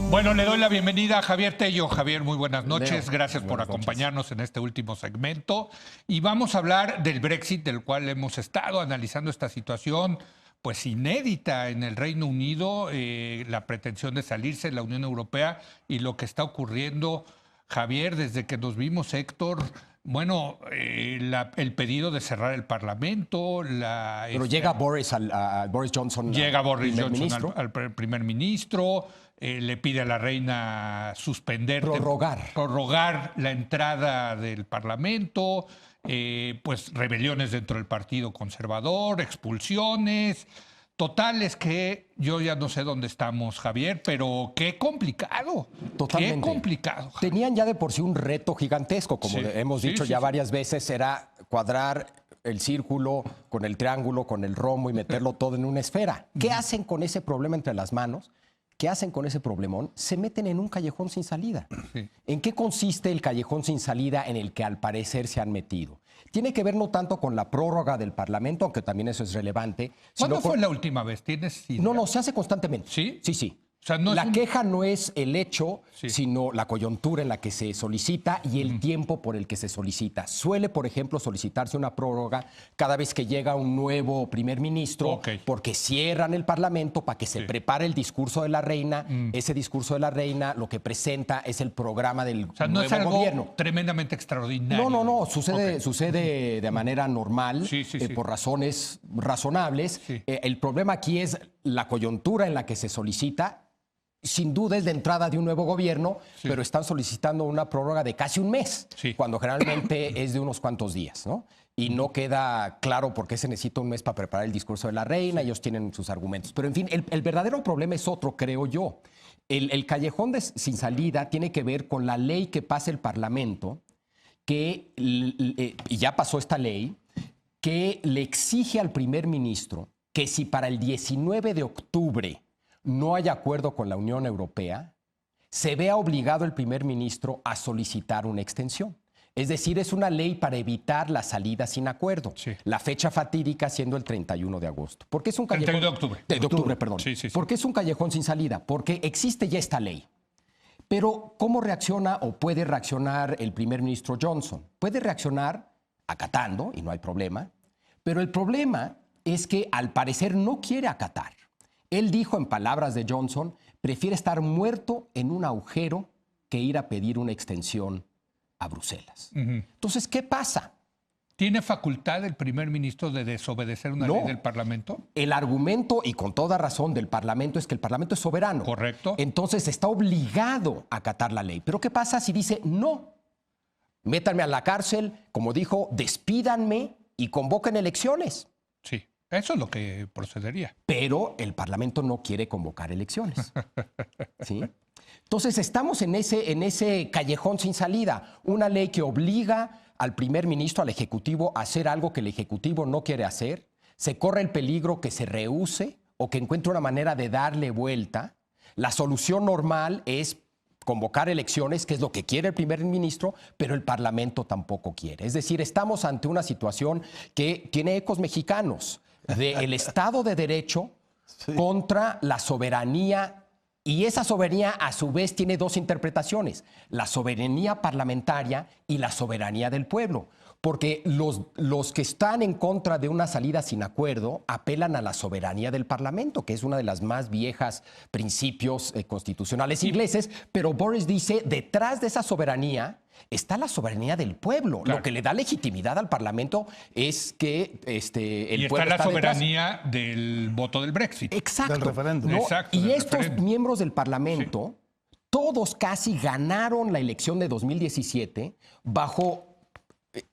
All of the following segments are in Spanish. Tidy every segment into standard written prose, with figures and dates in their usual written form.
Bueno, le doy la bienvenida a Javier Tello. Javier, muy buenas noches. Leo, Gracias por buenas acompañarnos en este último segmento. Y vamos a hablar del Brexit, del cual hemos estado analizando esta situación pues inédita en el Reino Unido, la pretensión de salirse de la Unión Europea y lo que está ocurriendo, Javier, desde que nos vimos, Héctor. Bueno, el pedido de cerrar el Parlamento. Pero llega Boris Johnson. Llega Boris primer Johnson ministro. al primer ministro, le pide a la reina prorrogar la entrada del Parlamento, pues rebeliones dentro del Partido Conservador, expulsiones. Totales que yo ya no sé dónde estamos, Javier, pero qué complicado. Totalmente. Qué complicado, Javier. Tenían ya de por sí un reto gigantesco, como Sí, hemos dicho sí, ya sí. varias veces, era cuadrar el círculo con el triángulo, con el rombo y meterlo todo en una esfera. ¿Qué hacen con ese problema entre las manos? ¿Qué hacen con ese problemón? Se meten en un callejón sin salida. Sí. ¿En qué consiste el callejón sin salida en el que al parecer se han metido? Tiene que ver no tanto con la prórroga del Parlamento, aunque también eso es relevante. ¿Cuándo sino fue la última vez? ¿Tienes idea? No, se hace constantemente. ¿Sí? Sí, sí. O sea, no es La queja no es el hecho, Sí. sino la coyuntura en la que se solicita y el tiempo por el que se solicita. Suele, por ejemplo, solicitarse una prórroga cada vez que llega un nuevo primer ministro, Ok. porque cierran el Parlamento para que se prepare el discurso de la reina. Ese discurso de la reina lo que presenta es el programa del O sea, no nuevo es algo gobierno. tremendamente extraordinario. No, sucede, Ok. sucede de manera normal, Sí, sí, sí. por razones razonables. Sí. El problema aquí es la coyuntura en la que se solicita. Sin duda es de entrada de un nuevo gobierno, Sí. pero están solicitando una prórroga de casi un mes, Sí. cuando generalmente es de unos cuantos días, ¿no? Y no queda claro por qué se necesita un mes para preparar el discurso de la reina, ellos tienen sus argumentos. Pero en fin, el verdadero problema es otro, creo yo. El callejón sin salida tiene que ver con la ley que pasa el Parlamento, que, y ya pasó esta ley, que le exige al primer ministro que si para el 19 de octubre no hay acuerdo con la Unión Europea, se vea obligado el primer ministro a solicitar una extensión. Es decir, es una ley para evitar la salida sin acuerdo. Sí. La fecha fatídica siendo el 31 de agosto. ¿Por qué es un 31 callejón? de octubre. De octubre, perdón. Sí, sí, sí. ¿Por qué es un callejón sin salida? Porque existe ya esta ley. Pero, ¿cómo reacciona o puede reaccionar el primer ministro Johnson? Puede reaccionar acatando, y no hay problema, pero el problema es que al parecer no quiere acatar. Él dijo, en palabras de Johnson, prefiere estar muerto en un agujero que ir a pedir una extensión a Bruselas. Entonces, ¿qué pasa? ¿Tiene facultad el primer ministro de desobedecer una No. ley del Parlamento? El argumento, y con toda razón, del Parlamento es que el Parlamento es soberano. Correcto. Entonces está obligado a acatar la ley. Pero ¿qué pasa si dice no? Métanme a la cárcel, como dijo, despídanme y convoquen elecciones. Sí, eso es lo que procedería. Pero el Parlamento no quiere convocar elecciones. ¿Sí? Entonces estamos en ese callejón sin salida. Una ley que obliga al primer ministro, al Ejecutivo, a hacer algo que el Ejecutivo no quiere hacer. Se corre el peligro que se rehúse o que encuentre una manera de darle vuelta. La solución normal es convocar elecciones, que es lo que quiere el primer ministro, pero el Parlamento tampoco quiere. Es decir, estamos ante una situación que tiene ecos mexicanos, del Estado de Derecho contra la soberanía. Y esa soberanía, a su vez, tiene dos interpretaciones: la soberanía parlamentaria y la soberanía del pueblo. Porque los que están en contra de una salida sin acuerdo apelan a la soberanía del Parlamento, que es una de las más viejas principios constitucionales ingleses. Pero Boris dice, detrás de esa soberanía está la soberanía del pueblo. Claro. Lo que le da legitimidad al Parlamento es que el Y pueblo está la detrás. soberanía del voto del Brexit. Exacto. Del referéndum. ¿No? Exacto, Y del estos referéndum. miembros del Parlamento, todos casi ganaron la elección de 2017 bajo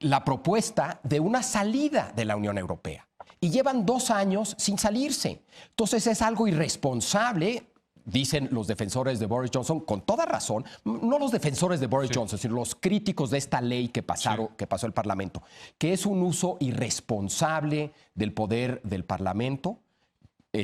la propuesta de una salida de la Unión Europea. Y llevan 2 años sin salirse. Entonces es algo irresponsable, dicen los defensores de Boris Johnson, con toda razón, no los defensores de Boris Johnson, sino los críticos de esta ley que pasó el Parlamento, que es un uso irresponsable del poder del Parlamento, Y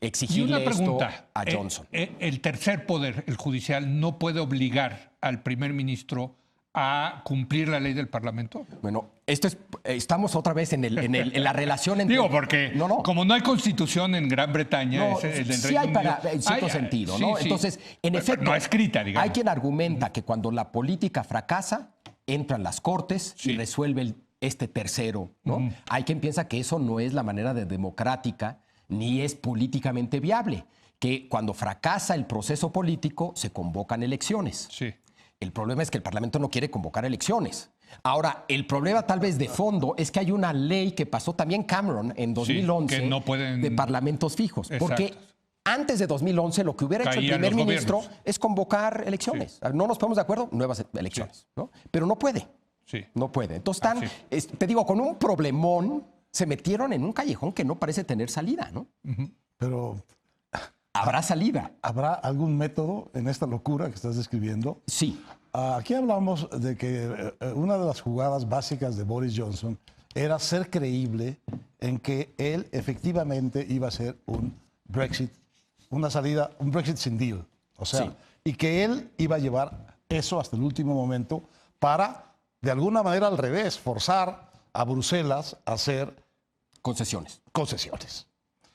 exigirle una pregunta, esto a Johnson. el tercer poder, el judicial, no puede obligar al primer ministro a cumplir la ley del Parlamento? Bueno, estamos otra vez en la relación entre... Digo, porque como no hay constitución en Gran Bretaña, sí hay en cierto sentido, ¿no? Sí. Entonces, en efecto, no escrita, digamos. Hay quien argumenta que cuando la política fracasa, entran las cortes y resuelve este tercero, ¿no? Hay quien piensa que eso no es la manera de democrática ni es políticamente viable, que cuando fracasa el proceso político se convocan elecciones. Sí. El problema es que el Parlamento no quiere convocar elecciones. Ahora, el problema tal vez de fondo es que hay una ley que pasó también Cameron en 2011 que no pueden... de parlamentos fijos. Exacto. Porque antes de 2011 lo que hubiera hecho el primer ministro es convocar elecciones. Sí. No nos ponemos de acuerdo, nuevas elecciones. ¿No? Pero no puede. Sí. No puede. Entonces están, te digo, con un problemón se metieron en un callejón que no parece tener salida, ¿no? Pero... ¿Habrá salida? ¿Habrá algún método en esta locura que estás describiendo? Sí. Aquí hablamos de que una de las jugadas básicas de Boris Johnson era ser creíble en que él efectivamente iba a ser un Brexit, una salida, un Brexit sin deal. O sea, y que él iba a llevar eso hasta el último momento para, de alguna manera al revés, forzar a Bruselas a hacer concesiones.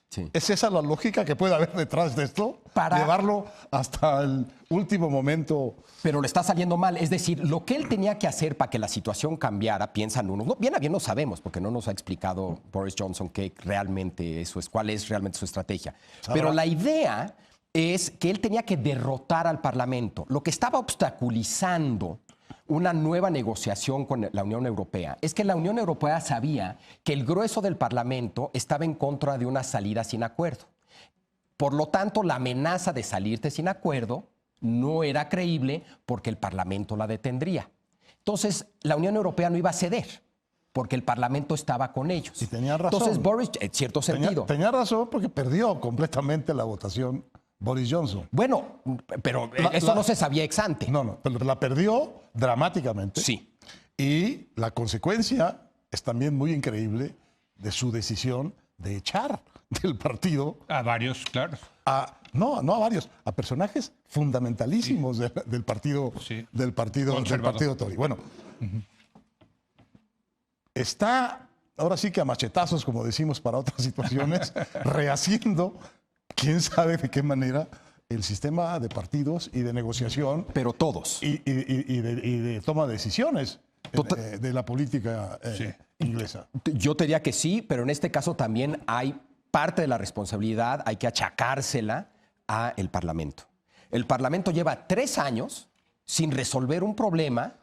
Sí. ¿Es esa la lógica que puede haber detrás de esto? Para llevarlo hasta el último momento. Pero le está saliendo mal. Es decir, lo que él tenía que hacer para que la situación cambiara, piensan unos. No, bien a bien no sabemos, porque no nos ha explicado Boris Johnson cuál es realmente su estrategia. Pero la idea es que él tenía que derrotar al Parlamento. Lo que estaba obstaculizando una nueva negociación con la Unión Europea es que la Unión Europea sabía que el grueso del Parlamento estaba en contra de una salida sin acuerdo. Por lo tanto, la amenaza de salirte sin acuerdo no era creíble porque el Parlamento la detendría. Entonces, la Unión Europea no iba a ceder porque el Parlamento estaba con ellos. Y tenía razón. Entonces, Boris, en cierto sentido... Tenía razón porque perdió completamente la votación Boris Johnson. Bueno, pero eso no se sabía ex ante. No, pero la perdió dramáticamente. Sí. Y la consecuencia es también muy increíble de su decisión de echar del partido. A varios, claro. No a varios, a personajes fundamentalísimos del partido Tory. Bueno, está, ahora sí que a machetazos, como decimos para otras situaciones, rehaciendo, quién sabe de qué manera, el sistema de partidos y de negociación. Pero todos. Y de toma de decisiones de la política inglesa. Yo te diría que sí, pero en este caso también hay parte de la responsabilidad, hay que achacársela al Parlamento. El Parlamento lleva 3 años sin resolver un problema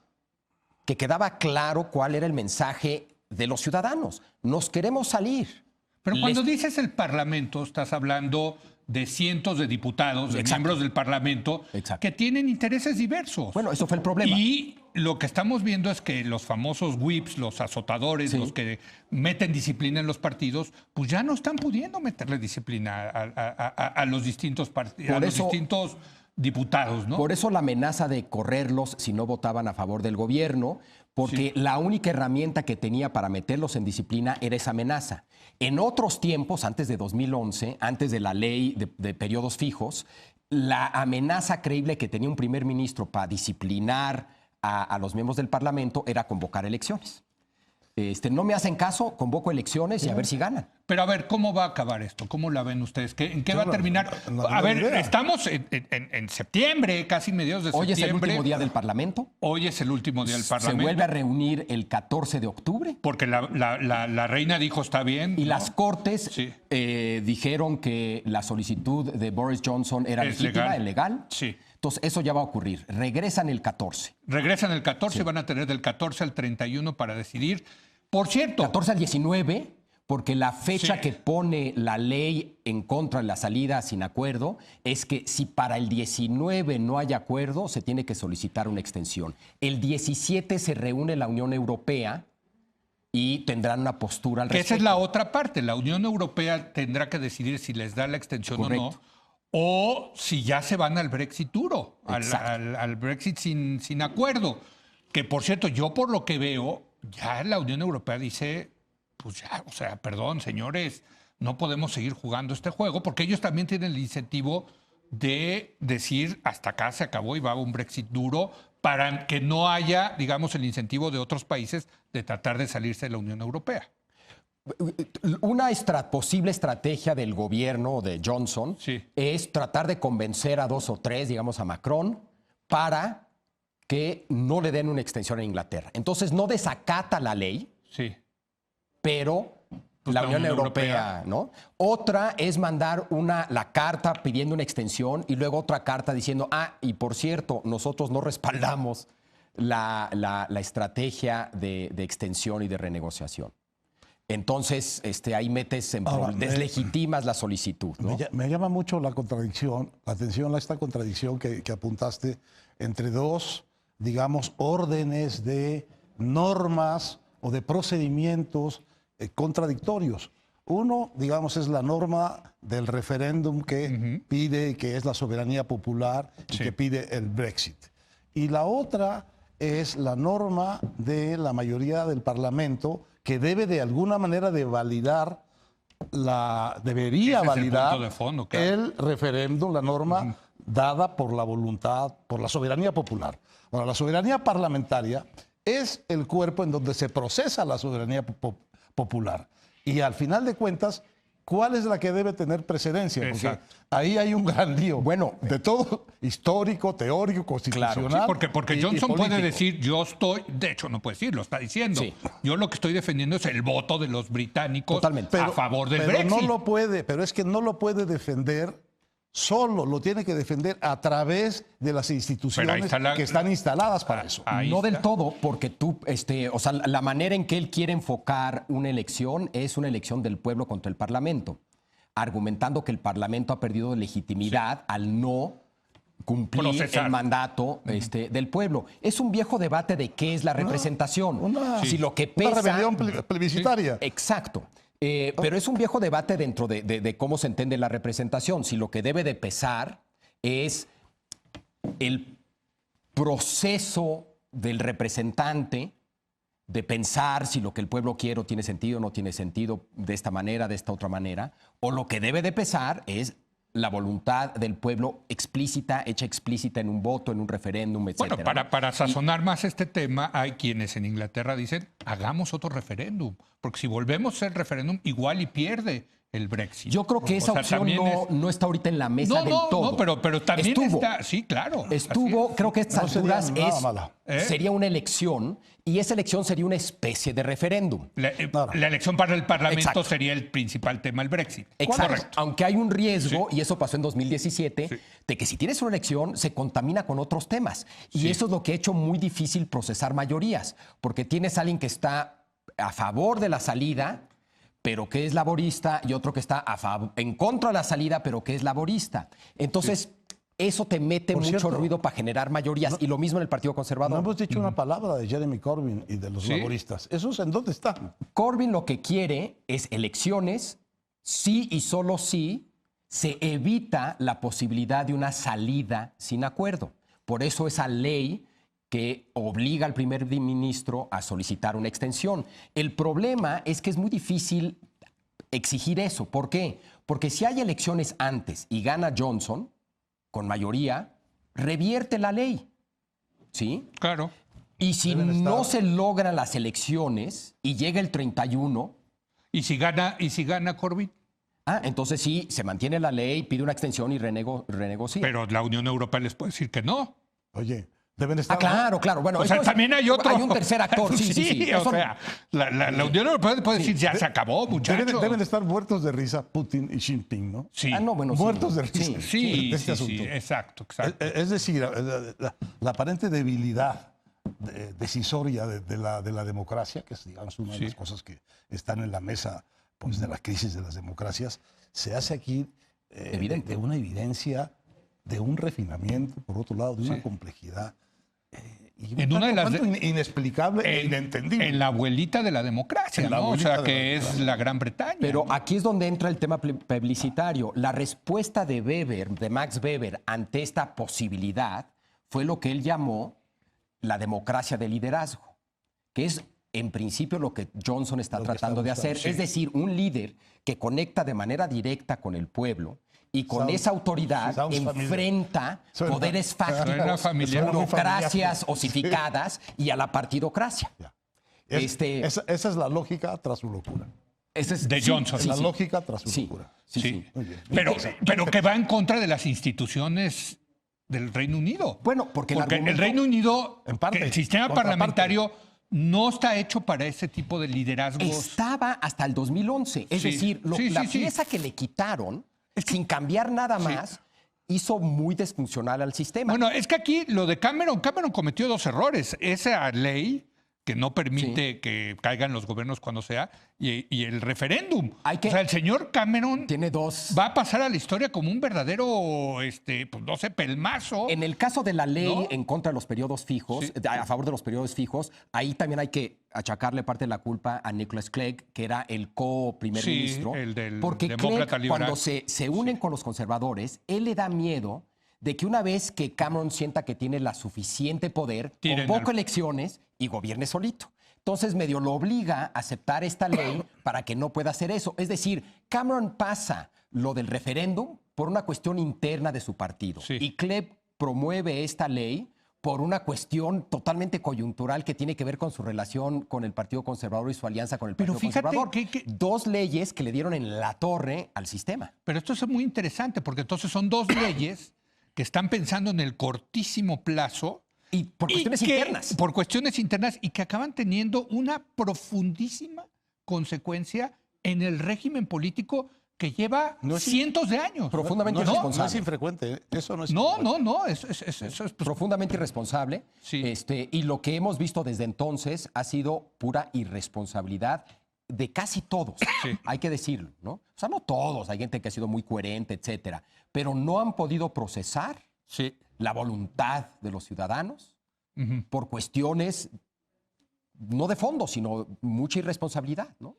que quedaba claro cuál era el mensaje de los ciudadanos. Nos queremos salir. Pero cuando dices el Parlamento, estás hablando de cientos de diputados, de miembros del Parlamento, que tienen intereses diversos. Bueno, eso fue el problema. Y lo que estamos viendo es que los famosos whips, los azotadores, los que meten disciplina en los partidos, pues ya no están pudiendo meterle disciplina a los distintos partidos, distintos diputados, ¿no? Por eso la amenaza de correrlos si no votaban a favor del gobierno, porque la única herramienta que tenía para meterlos en disciplina era esa amenaza. En otros tiempos, antes de 2011, antes de la ley de periodos fijos, la amenaza creíble que tenía un primer ministro para disciplinar a los miembros del Parlamento era convocar elecciones. No me hacen caso, convoco elecciones y a ver si ganan. Pero a ver, ¿cómo va a acabar esto? ¿Cómo la ven ustedes? ¿En qué va a terminar? A ver, estamos en septiembre, casi mediados de septiembre. Hoy es el último día del Parlamento. Hoy es el último día del Parlamento. Se vuelve a reunir el 14 de octubre. Porque la reina dijo está bien. Y las Cortes dijeron que la solicitud de Boris Johnson era legítima, legal. Sí. Entonces, eso ya va a ocurrir. Regresan el 14. Regresan el 14, van a tener del 14 al 31 para decidir. Por cierto... 14 al 19, porque la fecha que pone la ley en contra de la salida sin acuerdo es que si para el 19 no hay acuerdo, se tiene que solicitar una extensión. El 17 se reúne la Unión Europea y tendrán una postura al respecto. Esa es la otra parte. La Unión Europea tendrá que decidir si les da la extensión o no. O si ya se van al Brexit duro, al Brexit sin acuerdo. Que, por cierto, yo por lo que veo, ya la Unión Europea dice, pues ya, o sea, perdón, señores, no podemos seguir jugando este juego, porque ellos también tienen el incentivo de decir, hasta acá se acabó y va a un Brexit duro para que no haya, digamos, el incentivo de otros países de tratar de salirse de la Unión Europea. Una posible estrategia del gobierno de Johnson Sí. es tratar de convencer a 2 o 3, digamos a Macron, para que no le den una extensión a Inglaterra. Entonces no desacata la ley, Sí. pero Pues la la Unión Unión Europea, ¿no? Otra es mandar la carta pidiendo una extensión y luego otra carta diciendo, y por cierto, nosotros no respaldamos la estrategia de extensión y de renegociación. Entonces, ahí metes, Ahora, deslegitimas la solicitud, ¿no? Me llama mucho la atención a esta contradicción que apuntaste entre dos, digamos, órdenes de normas o de procedimientos contradictorios. Uno, digamos, es la norma del referéndum que pide, que es la soberanía popular y Sí. que pide el Brexit. Y la otra es la norma de la mayoría del Parlamento que debe de alguna manera de validar debería Ese es el validar punto de fondo, claro. el referéndum, la norma dada por la voluntad, por la soberanía popular. Ahora, la soberanía parlamentaria es el cuerpo en donde se procesa la soberanía popular. Y al final de cuentas, ¿cuál es la que debe tener precedencia? Porque Exacto. ahí hay un gran lío. Bueno, de todo, histórico, teórico, constitucional. Sí, porque y Johnson puede político. decir, yo estoy, de hecho no puede decir, lo está diciendo. Sí. Yo lo que estoy defendiendo es el voto de los británicos Totalmente. a favor del pero Brexit. no lo puede, pero es que no lo puede defender solo, lo tiene que defender a través de las instituciones está que están instaladas para eso. Ahí No del está. todo, porque o sea, la manera en que él quiere enfocar una elección es una elección del pueblo contra el Parlamento, argumentando que el Parlamento ha perdido legitimidad al no cumplir Procesar. el mandato del pueblo. Es un viejo debate de qué es la representación. Si lo que Una pesa... rebelión plebiscitaria. Exacto. Pero es un viejo debate dentro de cómo se entiende la representación. Si lo que debe de pesar es el proceso del representante de pensar si lo que el pueblo quiere o tiene sentido o no tiene sentido de esta manera, de esta otra manera, o lo que debe de pesar es la voluntad del pueblo explícita, hecha explícita en un voto, en un referéndum, etc. Bueno, para sazonar más este tema, hay quienes en Inglaterra dicen, hagamos otro referéndum, porque si volvemos a hacer referéndum, igual y pierde el Brexit. Yo creo que O esa sea, opción también no está ahorita en la mesa del todo. pero también Estuvo. está, sí, claro. Estuvo, así es. creo que a estas No sería alturas nada mala. sería una elección y esa elección sería una especie de referéndum. La elección para el Parlamento Exacto. sería el principal tema, el Brexit. Exacto. Correcto. Aunque hay un riesgo, y eso pasó en 2017, de que si tienes una elección se contamina con otros temas. Y eso es lo que ha hecho muy difícil procesar mayorías, porque tienes a alguien que está a favor de la salida, pero que es laborista, y otro que está en contra de la salida, pero que es laborista. Entonces, eso te mete Por mucho cierto, ruido para generar mayorías. Y lo mismo en el Partido No Conservador. hemos dicho una palabra de Jeremy Corbyn y de los Sí. laboristas. ¿Esos en dónde están? Corbyn lo que quiere es elecciones, sí y solo sí se evita la posibilidad de una salida sin acuerdo. Por eso esa ley que obliga al primer ministro a solicitar una extensión. El problema es que es muy difícil exigir eso. ¿Por qué? Porque si hay elecciones antes y gana Johnson con mayoría, revierte la ley. ¿Sí? Claro. Y si Deben no estar- se logran las elecciones y llega el 31, ¿Y si gana Corbyn? entonces sí, se mantiene la ley, pide una extensión y renegocia. Pero la Unión Europea les puede decir que no. Oye, deben estar... Claro, claro. Bueno, O sea, eso es- también hay otro. Hay un tercer actor, sí. O Eso- sea, la Unión Europea puede decir, ya se acabó, muchachos. Deben estar muertos de risa Putin y Xi Jinping, ¿no? Sí. no, bueno, sí. Muertos de risa. Sí, de este sí, asunto. exacto, exacto. Es decir, la aparente debilidad decisoria de la democracia, que es, digamos, una de las cosas que están en la mesa pues, de la crisis de las democracias, se hace aquí Evidente. de una evidencia, de un refinamiento, por otro lado, de una complejidad y En una de las tanto inexplicable e inentendible. En la abuelita de la democracia, En la ¿no? O abuelita sea, de que la es la Gran Bretaña. Pero ¿no? aquí es donde entra el tema plebiscitario. La respuesta de Max Weber, ante esta posibilidad fue lo que él llamó la democracia de liderazgo, que es en principio lo que Johnson está Lo que tratando está de hacer, buscando, es decir, un líder que conecta de manera directa con el pueblo y con Sounds- esa autoridad sounds familiar. enfrenta Suena- poderes suena fácticos, familiar. burocracias osificadas y a la partidocracia. Ya. Esa es la lógica tras su locura. Ese es, De Johnson. Es la lógica tras su Sí, locura. sí, Sí. sí. Muy bien. Pero que va en contra de las instituciones del Reino Unido. Bueno, porque el el argumento- Reino Unido, En parte, que el sistema contraparte. parlamentario no está hecho para ese tipo de liderazgos. Estaba hasta el 2011. Es Sí, decir, sí, la sí, sí. pieza que le quitaron, sin cambiar nada más, hizo muy disfuncional al sistema. Bueno, es que aquí lo de Cameron cometió dos errores. Esa ley que no permite que caigan los gobiernos cuando sea y el referéndum. Hay que- O sea, el señor Cameron Tiene dos. va a pasar a la historia como un verdadero, pues no sé, pelmazo. En el caso de la ley ¿No? en contra de los periodos fijos, Sí. a favor de los periodos fijos, ahí también hay que achacarle parte de la culpa a Nicholas Clegg, que era el co-primer Sí, ministro. el del porque demócrata Clegg, liberal. cuando se unen con los conservadores, él le da miedo de que una vez que Cameron sienta que tiene la suficiente poder, Tiren convoque al- elecciones y gobierne solito. Entonces medio lo obliga a aceptar esta ley para que no pueda hacer eso. Es decir, Cameron pasa lo del referéndum por una cuestión interna de su partido. Sí. Y Clegg promueve esta ley por una cuestión totalmente coyuntural que tiene que ver con su relación con el Partido Conservador y su alianza con el Pero Partido fíjate Conservador. que- Dos leyes que le dieron en la torre al sistema. Pero esto es muy interesante porque entonces son dos leyes que están pensando en el cortísimo plazo. Y por cuestiones internas. Por cuestiones internas y que acaban teniendo una profundísima consecuencia en el régimen político que lleva No es- cientos de años. Profundamente No es irresponsable. infrecuente, ¿eh? Eso no es No, infrecuente. no, no. Eso es pues, Profundamente irresponsable. Sí. Y lo que hemos visto desde entonces ha sido pura irresponsabilidad de casi todos. Sí. Hay que decirlo, ¿no? O sea, no todos. Hay gente que ha sido muy coherente, etcétera. Pero no han podido procesar sí. la voluntad de los ciudadanos Ujú. por cuestiones no de fondo, sino mucha irresponsabilidad, ¿no?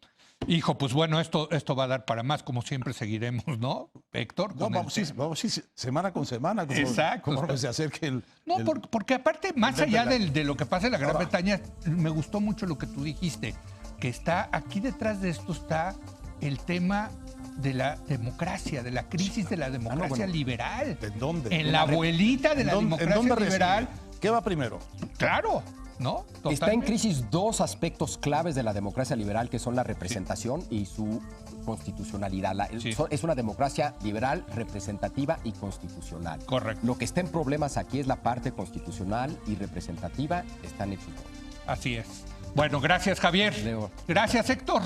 Hijo, pues bueno, esto va a dar para más, como siempre seguiremos, ¿no, Héctor? No, Con el vamos, sí, semana con semana. Como, Exacto. Como que se acerque el. No, el- porque aparte, más de allá verdad. de lo que pasa en la Gran Bretaña, me gustó mucho lo que tú dijiste, que está aquí detrás de esto está el tema de la democracia, de la crisis de la democracia bueno. liberal. ¿En dónde? En la abuelita de ¿En la dónde- democracia en dónde liberal. reside? ¿Qué va primero? Claro, ¿no? Está en Totalmente. crisis dos aspectos claves de la democracia liberal, que son la representación y su constitucionalidad. Sí. Es una democracia liberal, representativa y constitucional. Correcto. Lo que está en problemas aquí es la parte constitucional y representativa, están hechos. Así es. Bueno, gracias, Javier. Leo. Gracias, Héctor.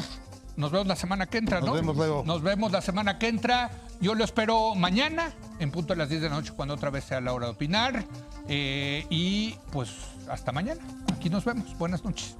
Nos vemos la semana que entra, ¿no? Nos vemos luego. Nos vemos la semana que entra. Yo lo espero mañana, en punto a las 10 de la noche, cuando otra vez sea la hora de opinar. Y pues hasta mañana. Aquí nos vemos. Buenas noches.